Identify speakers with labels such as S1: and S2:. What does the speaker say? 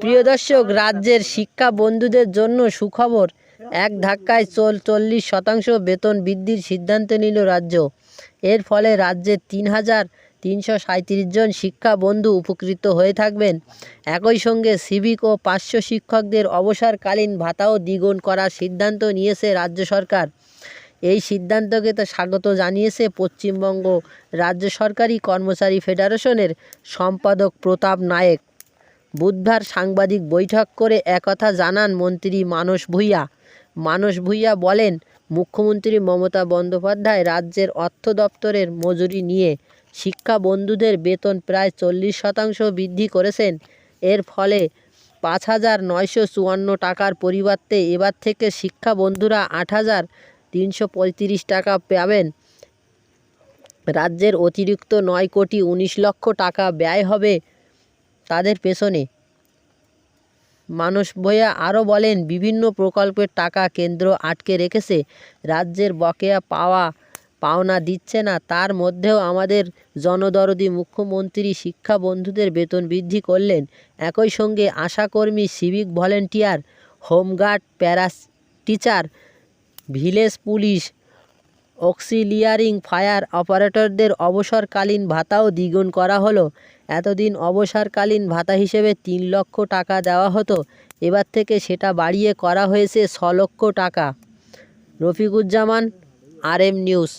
S1: প্রিয় দর্শক, রাজ্যের শিক্ষা বন্ধুদের জন্য সুখবর। এক ধাক্কায় 40% বেতন বৃদ্ধির সিদ্ধান্ত নিল রাজ্য। এর ফলে রাজ্যের 3,337 জন শিক্ষা বন্ধু উপকৃত হয়ে থাকবেন। একই সঙ্গে সিভিক ও পার্শ্ব শিক্ষকদের অবসরকালীন ভাতাও দ্বিগুণ করার সিদ্ধান্ত নিয়েছে রাজ্য সরকার। এই সিদ্ধান্তকে তো স্বাগত জানিয়েছে পশ্চিমবঙ্গ রাজ্য সরকারি কর্মচারী ফেডারেশনের সম্পাদক প্রতাপ নায়েক। বুধবার সাংবাদিক বৈঠক করে একথা জানান মন্ত্রী মানস ভূঁইয়া। মানস ভূঁইয়া বলেন, মুখ্যমন্ত্রী মমতা বন্দ্যোপাধ্যায় রাজ্যের অর্থ দপ্তরের মজুরি নিয়ে শিক্ষা বন্ধুদের বেতন প্রায় 40% বৃদ্ধি করেছেন। এর ফলে 5,954 টাকার পরিবর্তে এবার থেকে শিক্ষা বন্ধুরা 8,335 টাকা পাবেন। রাজ্যের অতিরিক্ত 9,19 লক্ষ টাকা ব্যয় হবে তাদের পেছনে। মানস ভূঁইয়া আরও বলেন, বিভিন্ন প্রকল্পের টাকা কেন্দ্র আটকে রেখেছে, রাজ্যের বকেয়া পাওনা দিচ্ছে না। তার মধ্যেও আমাদের জনদরদি মুখ্যমন্ত্রী শিক্ষা বন্ধুদের বেতন বৃদ্ধি করলেন। একই সঙ্গে আশাকর্মী, civic volunteer, home guard, para teacher, village police, auxiliary fire অপারেটরদের অবসরকালীন ভাতাও দ্বিগুণ করা হলো। এতদিন অবসরকালীন ভাতা হিসেবে 3 লক্ষ টাকা দেওয়া হতো, এবার থেকে সেটা বাড়িয়ে করা হয়েছে 6 লক্ষ টাকা। Rafiquzzaman, RM news.